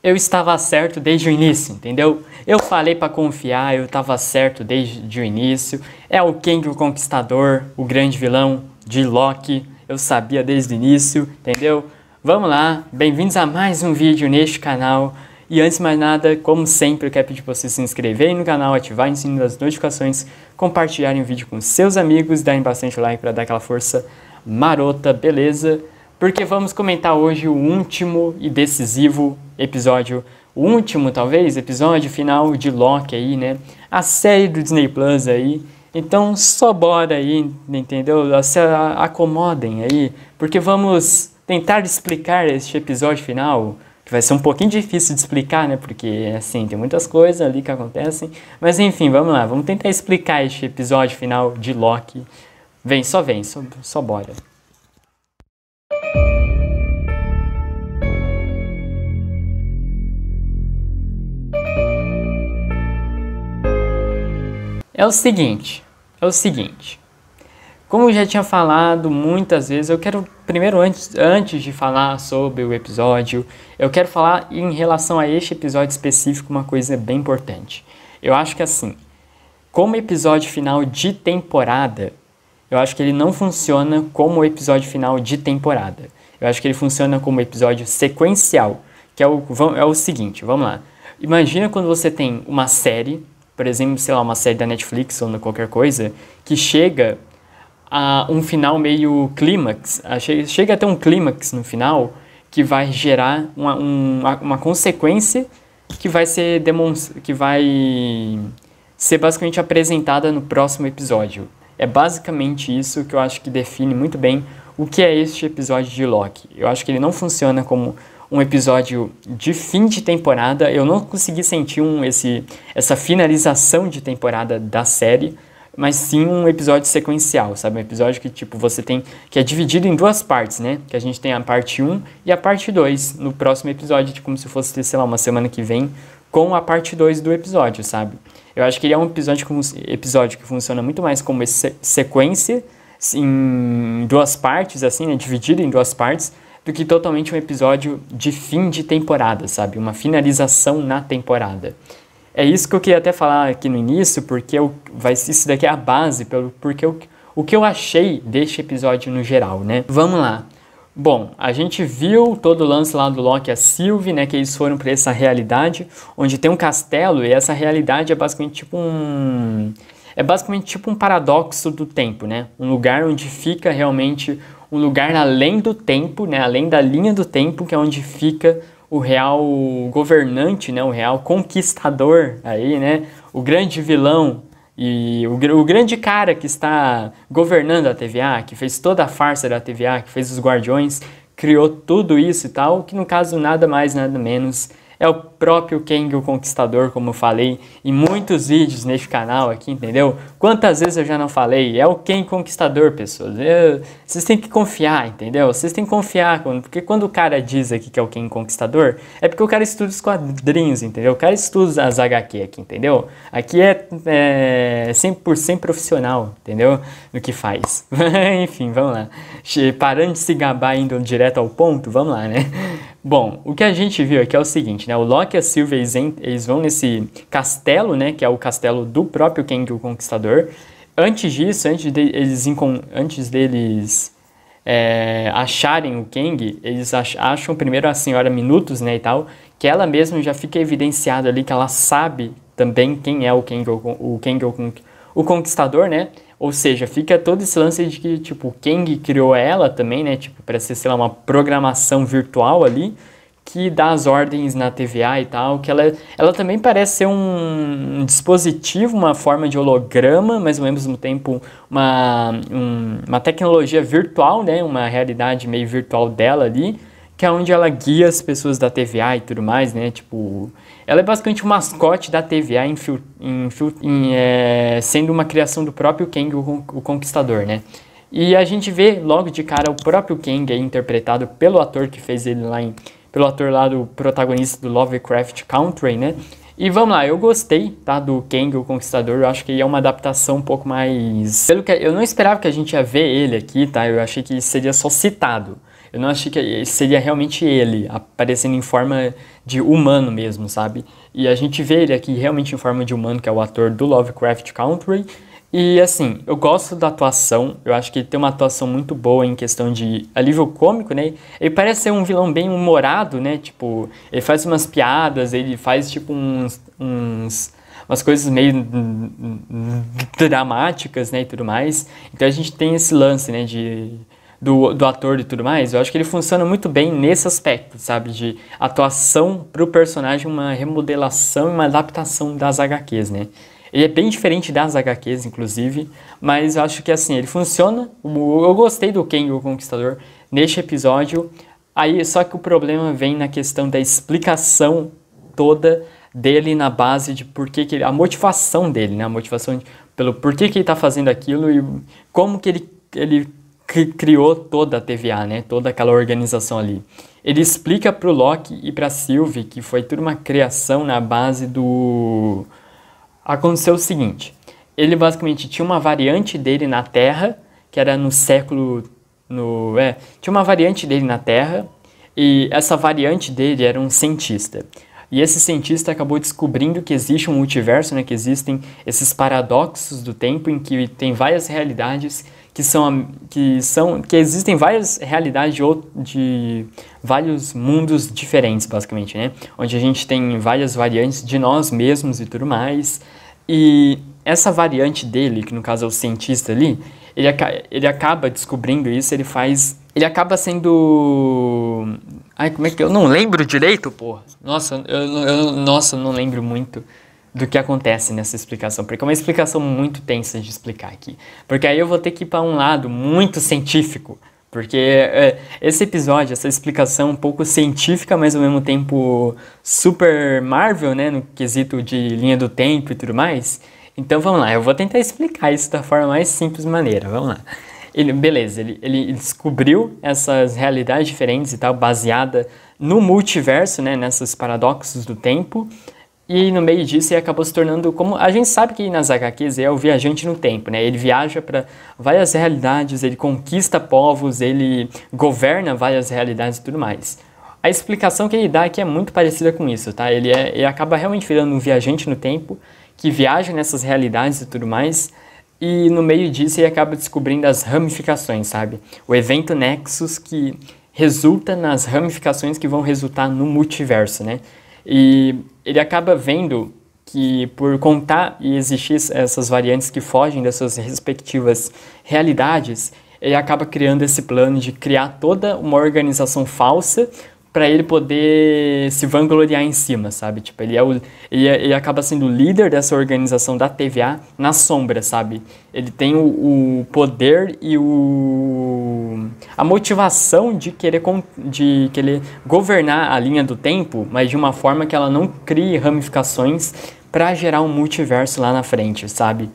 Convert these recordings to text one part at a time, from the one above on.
Eu estava certo desde o início, entendeu? Eu falei pra confiar, eu estava certo desde o início. É o Kang o Conquistador, o grande vilão de Loki. Eu sabia desde o início, entendeu? Vamos lá, bem-vindos a mais um vídeo neste canal. E antes de mais nada, como sempre, eu quero pedir para você se inscreverem no canal, ativarem o sininho das notificações, compartilharem o vídeo com seus amigos, darem bastante like para dar aquela força marota, beleza? Porque vamos comentar hoje o último e decisivo episódio, o último talvez, episódio final de Loki aí, né? A série do Disney Plus aí. Então só bora aí, entendeu? Se acomodem aí, porque vamos tentar explicar este episódio final, que vai ser um pouquinho difícil de explicar, né? Porque, assim, tem muitas coisas ali que acontecem. Mas enfim, vamos lá, vamos tentar explicar este episódio final de Loki. Vem, só bora. É o seguinte, como eu já tinha falado muitas vezes, eu quero primeiro, antes de falar sobre o episódio, eu quero falar em relação a este episódio específico uma coisa bem importante. Eu acho que assim, como episódio final de temporada, eu acho que ele não funciona como episódio final de temporada. Eu acho que ele funciona como episódio sequencial, que é o seguinte, vamos lá. Imagina quando você tem uma série, por exemplo, sei lá, uma série da Netflix ou qualquer coisa, que chega a um final meio clímax, chega a ter um clímax no final, que vai gerar uma consequência que vai ser basicamente apresentada no próximo episódio. É basicamente isso que eu acho que define muito bem o que é este episódio de Loki. Eu acho que ele não funciona como um episódio de fim de temporada. Eu não consegui sentir essa finalização de temporada da série, mas sim um episódio sequencial, sabe? Um episódio que tipo você tem, que é dividido em duas partes, né? Que a gente tem a parte 1 e a parte 2 no próximo episódio, como se fosse, sei lá, uma semana que vem com a parte 2 do episódio, sabe? Eu acho que ele é um episódio que funciona muito mais como sequência em duas partes, assim, né? Dividido em duas partes, do que totalmente um episódio de fim de temporada, sabe? Uma finalização na temporada. É isso que eu queria até falar aqui no início, porque isso daqui é a base, porque o que eu achei deste episódio no geral, né? Vamos lá. Bom, a gente viu todo o lance lá do Loki e a Sylvie, né? Que eles foram para essa realidade, onde tem um castelo, e essa realidade é basicamente tipo um paradoxo do tempo, né? Um lugar onde fica realmente um lugar além do tempo, né? Além da linha do tempo, que é onde fica o real governante, né? O real conquistador aí, né? O grande vilão e o grande cara que está governando a TVA, que fez toda a farsa da TVA, que fez os Guardiões, criou tudo isso e tal, que no caso nada mais, nada menos é o próprio Kang o Conquistador, como eu falei em muitos vídeos neste canal aqui, entendeu? Quantas vezes eu já não falei? É o Kang Conquistador, pessoas. Vocês têm que confiar, entendeu? Vocês têm que confiar, porque quando o cara diz aqui que é o Kang Conquistador, é porque o cara estuda os quadrinhos, entendeu? O cara estuda as HQ aqui, entendeu? Aqui é 100% profissional, entendeu? No que faz. Enfim, vamos lá. Parando de se gabar, indo direto ao ponto, vamos lá, né? Bom, o que a gente viu aqui é o seguinte, né? O Loki e a Sylvie, eles vão nesse castelo, né? Que é o castelo do próprio Kang o Conquistador. Antes disso, antes deles acharem o Kang, eles acham primeiro a senhora Minutos, né? E tal, que ela mesma já fica evidenciada ali, que ela sabe também quem é o Kang o Conquistador, né? Ou seja, fica todo esse lance de que, tipo, o Kang criou ela também, né? Tipo, para ser, sei lá, uma programação virtual ali, que dá as ordens na TVA e tal, que ela também parece ser um dispositivo, uma forma de holograma, mas ao mesmo tempo uma tecnologia virtual, né? Uma realidade meio virtual dela ali, que é onde ela guia as pessoas da TVA e tudo mais, né? Tipo, ela é basicamente o mascote da TVA sendo uma criação do próprio Kang o Conquistador, né? E a gente vê logo de cara o próprio Kang aí, interpretado pelo ator que fez ele pelo ator lá do protagonista do Lovecraft Country, né? E vamos lá, eu gostei, tá, do Kang o Conquistador. Eu acho que é uma adaptação um pouco mais... eu não esperava que a gente ia ver ele aqui, tá? Eu achei que seria só citado. Eu não achei que seria realmente ele, aparecendo em forma de humano mesmo, sabe? E a gente vê ele aqui realmente em forma de humano, que é o ator do Lovecraft Country. E assim, eu gosto da atuação, eu acho que ele tem uma atuação muito boa em questão de alívio cômico, né? Ele parece ser um vilão bem humorado, né? Tipo, ele faz umas piadas, ele faz tipo umas coisas meio dramáticas, né, e tudo mais. Então a gente tem esse lance, né, do ator e tudo mais. Eu acho que ele funciona muito bem nesse aspecto, sabe, de atuação pro personagem, uma remodelação e uma adaptação das HQs, né. Ele é bem diferente das HQs, inclusive, mas eu acho que assim, ele funciona. Eu gostei do Kang o Conquistador neste episódio. Aí, só que o problema vem na questão da explicação toda dele na base de por que ele, a motivação dele, né? A motivação pelo porquê que ele está fazendo aquilo e como que ele criou toda a TVA, né? Toda aquela organização ali. Ele explica para o Loki e para a Sylvie que foi tudo uma criação na base do... Aconteceu o seguinte, ele basicamente tinha uma variante dele na Terra, que era no século... tinha uma variante dele na Terra, e essa variante dele era um cientista. E esse cientista acabou descobrindo que existe um multiverso, né, que existem esses paradoxos do tempo em que tem várias realidades que existem várias realidades de vários mundos diferentes, basicamente, né? Onde a gente tem várias variantes de nós mesmos e tudo mais. E essa variante dele, que no caso é o cientista ali, ele acaba descobrindo isso, ele acaba sendo... Ai, como é que... Eu não lembro direito, porra. Nossa, eu não lembro muito do que acontece nessa explicação, porque é uma explicação muito tensa de explicar aqui. Porque aí eu vou ter que ir para um lado muito científico, porque esse episódio, essa explicação um pouco científica, mas ao mesmo tempo super Marvel, né, no quesito de linha do tempo e tudo mais. Então vamos lá, eu vou tentar explicar isso da forma mais simples maneira, vamos lá. Ele descobriu essas realidades diferentes e tal, baseada no multiverso, né, nesses paradoxos do tempo, e no meio disso ele acabou se tornando, como a gente sabe que nas HQs é o viajante no tempo, né, ele viaja para várias realidades, ele conquista povos, ele governa várias realidades e tudo mais. A explicação que ele dá aqui é muito parecida com isso, tá? Ele acaba realmente virando um viajante no tempo, que viaja nessas realidades e tudo mais, e no meio disso ele acaba descobrindo as ramificações, sabe? O evento Nexus que resulta nas ramificações que vão resultar no multiverso, né? E ele acaba vendo que por contar e existir essas variantes que fogem das suas respectivas realidades, ele acaba criando esse plano de criar toda uma organização falsa para ele poder se vangloriar em cima, sabe? Tipo, ele acaba sendo o líder dessa organização da TVA na sombra, sabe? Ele tem o poder e a motivação de querer governar a linha do tempo, mas de uma forma que ela não crie ramificações para gerar um multiverso lá na frente, sabe?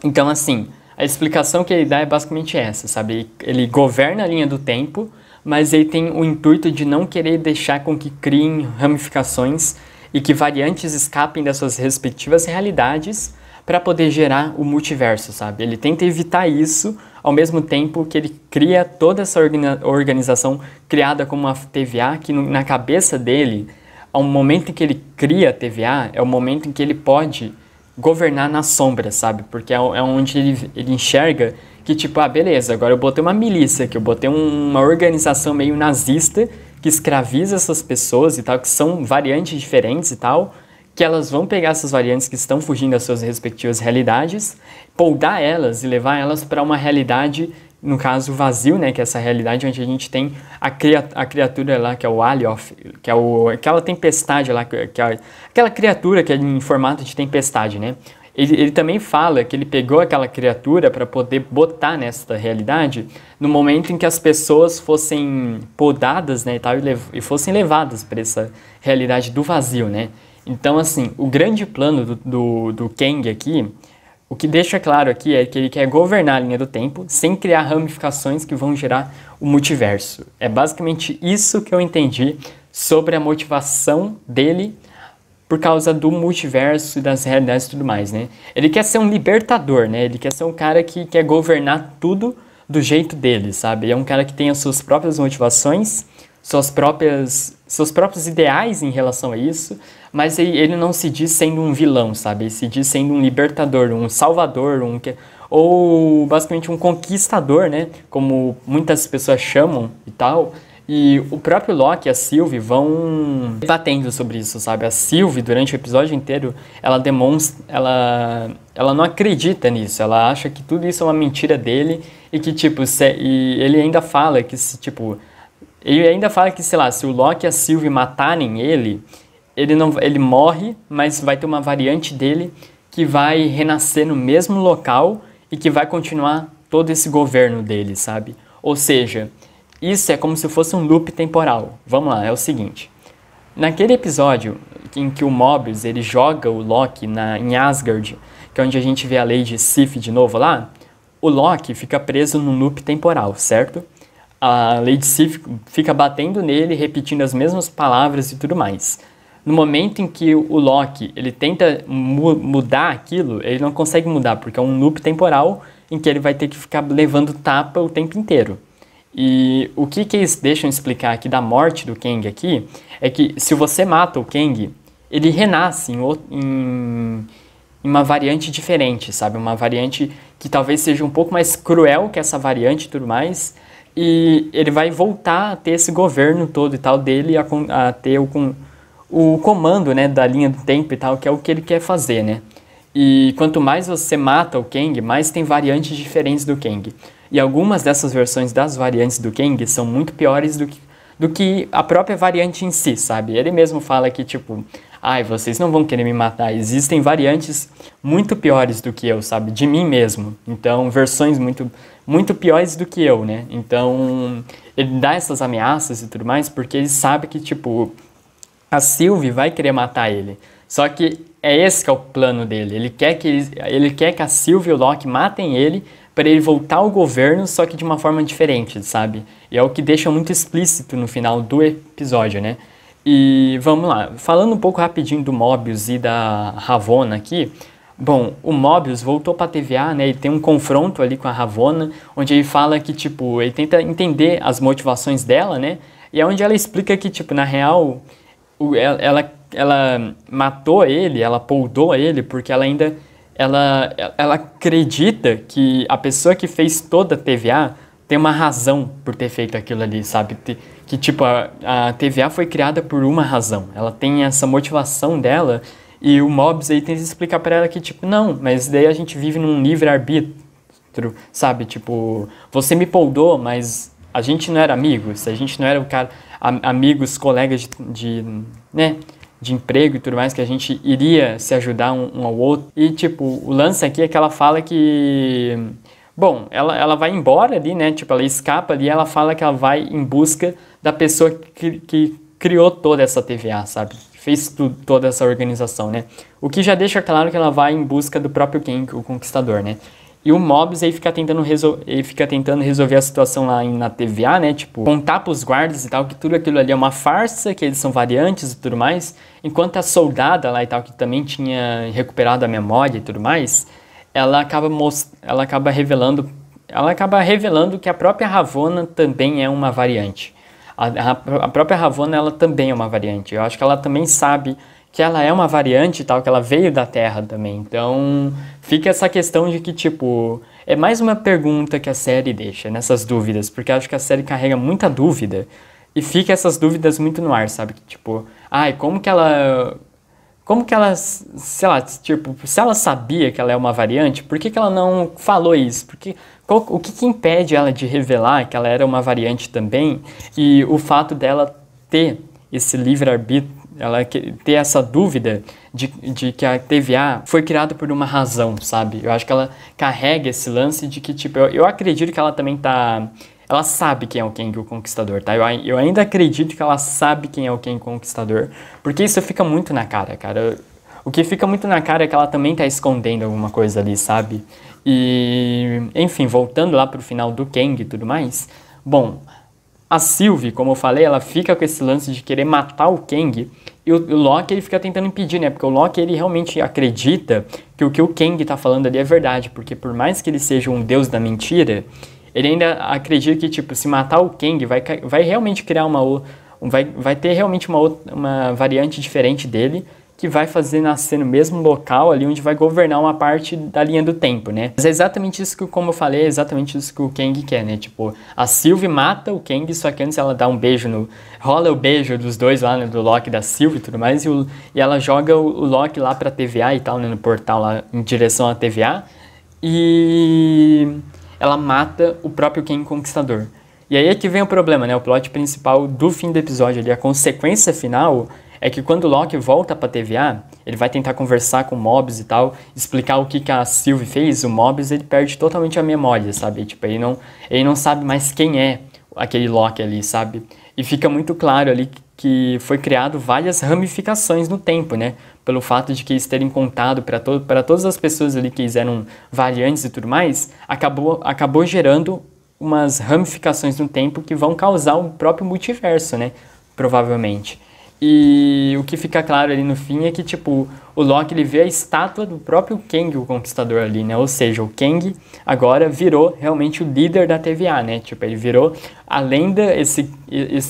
Então, assim, a explicação que ele dá é basicamente essa, sabe? Ele governa a linha do tempo, mas ele tem o intuito de não querer deixar com que criem ramificações e que variantes escapem das suas respectivas realidades para poder gerar o multiverso, sabe? Ele tenta evitar isso, ao mesmo tempo que ele cria toda essa organização criada como uma TVA, que na cabeça dele, ao momento em que ele cria a TVA, é o momento em que ele pode governar na sombra, sabe? Porque é onde ele enxerga que tipo, beleza, agora eu botei uma milícia aqui, eu botei uma organização meio nazista que escraviza essas pessoas e tal, que são variantes diferentes e tal, que elas vão pegar essas variantes que estão fugindo das suas respectivas realidades, poldar elas e levar elas para uma realidade, no caso vazio, né, que é essa realidade onde a gente tem a criatura lá, que é o Alioth, que é aquela tempestade lá, aquela criatura que é em formato de tempestade, né? Ele também fala que ele pegou aquela criatura para poder botar nessa realidade no momento em que as pessoas fossem podadas, né, e tal, e fossem levadas para essa realidade do vazio, né? Então, assim, o grande plano do Kang aqui, o que deixa claro aqui é que ele quer governar a linha do tempo sem criar ramificações que vão gerar o multiverso. É basicamente isso que eu entendi sobre a motivação dele por causa do multiverso e das realidades e tudo mais, né? Ele quer ser um libertador, né? Ele quer ser um cara que quer governar tudo do jeito dele, sabe? Ele é um cara que tem as suas próprias motivações, seus próprios ideais em relação a isso, mas ele não se diz sendo um vilão, sabe? Ele se diz sendo um libertador, um salvador, ou basicamente um conquistador, né? Como muitas pessoas chamam e tal. E o próprio Loki e a Sylvie vão debatendo sobre isso, sabe? A Sylvie, durante o episódio inteiro, ela demonstra... Ela não acredita nisso. Ela acha que tudo isso é uma mentira dele e que, tipo... E ele ainda fala que, tipo... Ele ainda fala que, sei lá, se o Loki e a Sylvie matarem ele, ele morre, mas vai ter uma variante dele que vai renascer no mesmo local e que vai continuar todo esse governo dele, sabe? Ou seja... Isso é como se fosse um loop temporal. Vamos lá, é o seguinte. Naquele episódio em que o Mobius ele joga o Loki em Asgard, que é onde a gente vê a Lady Sif de novo lá, o Loki fica preso num loop temporal, certo? A Lady Sif fica batendo nele, repetindo as mesmas palavras e tudo mais. No momento em que o Loki ele tenta mudar aquilo, ele não consegue mudar, porque é um loop temporal em que ele vai ter que ficar levando tapa o tempo inteiro. E o que eles deixam explicar aqui da morte do Kang aqui é que se você mata o Kang, ele renasce em uma variante diferente, sabe? Uma variante que talvez seja um pouco mais cruel que essa variante e tudo mais. E ele vai voltar a ter esse governo todo e tal dele, a ter o comando, né, da linha do tempo e tal, que é o que ele quer fazer, né? E quanto mais você mata o Kang, mais tem variantes diferentes do Kang. E algumas dessas versões das variantes do Kang são muito piores do que a própria variante em si, sabe? Ele mesmo fala que, tipo, vocês não vão querer me matar. Existem variantes muito piores do que eu, sabe? De mim mesmo. Então, versões muito, muito piores do que eu, né? Então, ele dá essas ameaças e tudo mais porque ele sabe que, tipo, a Sylvie vai querer matar ele. Só que é esse que é o plano dele. Ele quer que a Sylvie e o Loki matem ele para ele voltar ao governo, só que de uma forma diferente, sabe? E é o que deixa muito explícito no final do episódio, né? E vamos lá, falando um pouco rapidinho do Mobius e da Ravonna aqui. Bom, o Mobius voltou pra TVA, né? Ele tem um confronto ali com a Ravonna, onde ele fala que, tipo, ele tenta entender as motivações dela, né? E é onde ela explica que, tipo, na real, ela matou ele, ela poldou ele, porque ela acredita que a pessoa que fez toda a TVA tem uma razão por ter feito aquilo ali, sabe? Que, tipo, a TVA foi criada por uma razão. Ela tem essa motivação dela e o Mobius aí tenta explicar pra ela que, tipo, não, mas daí a gente vive num livre-arbítrio, sabe? Tipo, você me poldou, mas a gente não era amigos, a gente não era o cara, amigos, colegas né? De emprego e tudo mais, que a gente iria se ajudar um ao outro. E, tipo, o lance aqui é que ela fala que... Bom, ela vai embora ali, né? Tipo, ela escapa ali e ela fala que ela vai em busca da pessoa que criou toda essa TVA, sabe? Fez toda essa organização, né? O que já deixa claro que ela vai em busca do próprio Kang, o Conquistador, né? E o Mobius aí fica tentando resolver a situação lá na TVA, né? Tipo, contar pros guardas e tal que tudo aquilo ali é uma farsa, que eles são variantes e tudo mais. Enquanto a soldada lá e tal, que também tinha recuperado a memória e tudo mais, ela acaba revelando que a própria Ravonna também é uma variante. A própria Ravonna, ela também é uma variante. Eu acho que ela também sabe que ela é uma variante e tal, que ela veio da Terra também. Então, fica essa questão de que, tipo, é mais uma pergunta que a série deixa, nessas dúvidas, porque eu acho que a série carrega muita dúvida e fica essas dúvidas muito no ar, sabe? Tipo, como que ela, sei lá, tipo, se ela sabia que ela é uma variante, por que ela não falou isso? O que impede ela de revelar que ela era uma variante também? E o fato dela ter esse livre-arbítrio, ela ter essa dúvida de que a TVA foi criada por uma razão, sabe? Eu acho que ela carrega esse lance de que, tipo, eu acredito que ela também ela sabe quem é o Kang, o Conquistador, tá? Eu ainda acredito que ela sabe quem é o Kang, o Conquistador, porque isso fica muito na cara, cara. O que fica muito na cara é que ela também tá escondendo alguma coisa ali, sabe? E, enfim, voltando lá pro final do Kang e tudo mais, bom... A Sylvie, como eu falei, ela fica com esse lance de querer matar o Kang e o Loki ele fica tentando impedir, né? Porque o Loki ele realmente acredita que o Kang tá falando ali é verdade, porque por mais que ele seja um deus da mentira, ele ainda acredita que, tipo, se matar o Kang vai realmente criar vai ter realmente uma variante diferente dele, que vai fazer nascer no mesmo local ali, onde vai governar uma parte da linha do tempo, né? Mas é exatamente isso que, como eu falei, é exatamente isso que o Kang quer, né? Tipo, a Sylvie mata o Kang, só que antes ela dá um beijo rola o beijo dos dois lá, né? Do Loki e da Sylvie e tudo mais, e ela joga o Loki lá pra TVA e tal, né? No portal lá, em direção à TVA, e ela mata o próprio Kang Conquistador. E aí é que vem o problema, né? O plot principal do fim do episódio ali, a consequência final é que quando o Loki volta pra TVA, ele vai tentar conversar com o Mobius e tal, explicar o que a Sylvie fez, o Mobius, ele perde totalmente a memória, sabe? Tipo, ele não sabe mais quem é aquele Loki ali, sabe? E fica muito claro ali que foi criado várias ramificações no tempo, né? Pelo fato de que eles terem contado para todas as pessoas ali que eles eram variantes e tudo mais, acabou gerando umas ramificações no tempo que vão causar o próprio multiverso, né? Provavelmente. E o que fica claro ali no fim é que, tipo, o Loki, ele vê a estátua do próprio Kang, o Conquistador ali, né? Ou seja, o Kang agora virou realmente o líder da TVA, né? Tipo, ele virou, além desse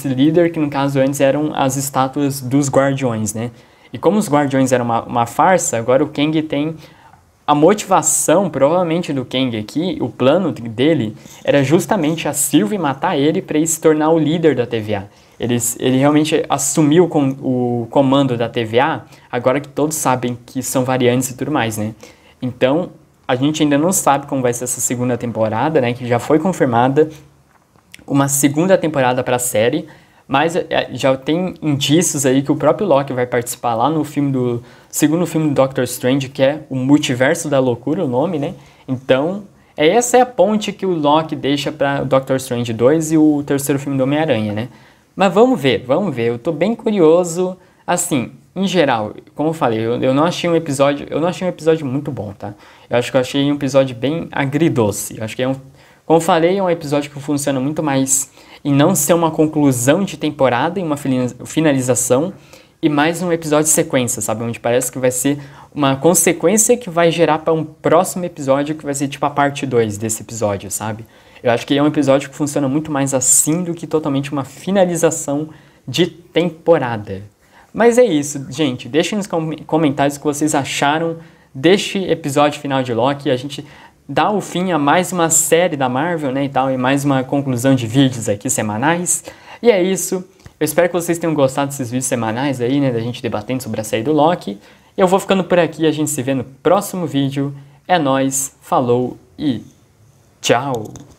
líder, que no caso antes eram as estátuas dos Guardiões, né? E como os Guardiões eram uma farsa, agora o Kang tem a motivação, provavelmente, do Kang aqui, o plano dele, era justamente a Sylvie matar ele para ele se tornar o líder da TVA. Ele realmente assumiu o comando da TVA, agora que todos sabem que são variantes e tudo mais, né? Então, a gente ainda não sabe como vai ser essa segunda temporada, né? Que já foi confirmada uma segunda temporada para a série, mas já tem indícios aí que o próprio Loki vai participar lá no segundo filme do Doctor Strange, que é o Multiverso da Loucura, o nome, né? Então, essa é a ponte que o Loki deixa para o Doctor Strange 2 e o terceiro filme do Homem-Aranha, né? Mas vamos ver, eu tô bem curioso, assim, em geral, como eu falei, eu não achei um episódio muito bom, tá? Eu acho que eu achei um episódio bem agridoce, eu acho que como eu falei, é um episódio que funciona muito mais em não ser uma conclusão de temporada, em uma finalização, e mais um episódio de sequência, sabe? Onde parece que vai ser uma consequência que vai gerar para um próximo episódio, que vai ser tipo a parte 2 desse episódio, sabe? Eu acho que é um episódio que funciona muito mais assim do que totalmente uma finalização de temporada. Mas é isso, gente. Deixem nos comentários o que vocês acharam deste episódio final de Loki. A gente dá o fim a mais uma série da Marvel, né, e tal, e mais uma conclusão de vídeos aqui semanais. E é isso. Eu espero que vocês tenham gostado desses vídeos semanais aí, né, da gente debatendo sobre a série do Loki. Eu vou ficando por aqui, a gente se vê no próximo vídeo. É nóis, falou e tchau!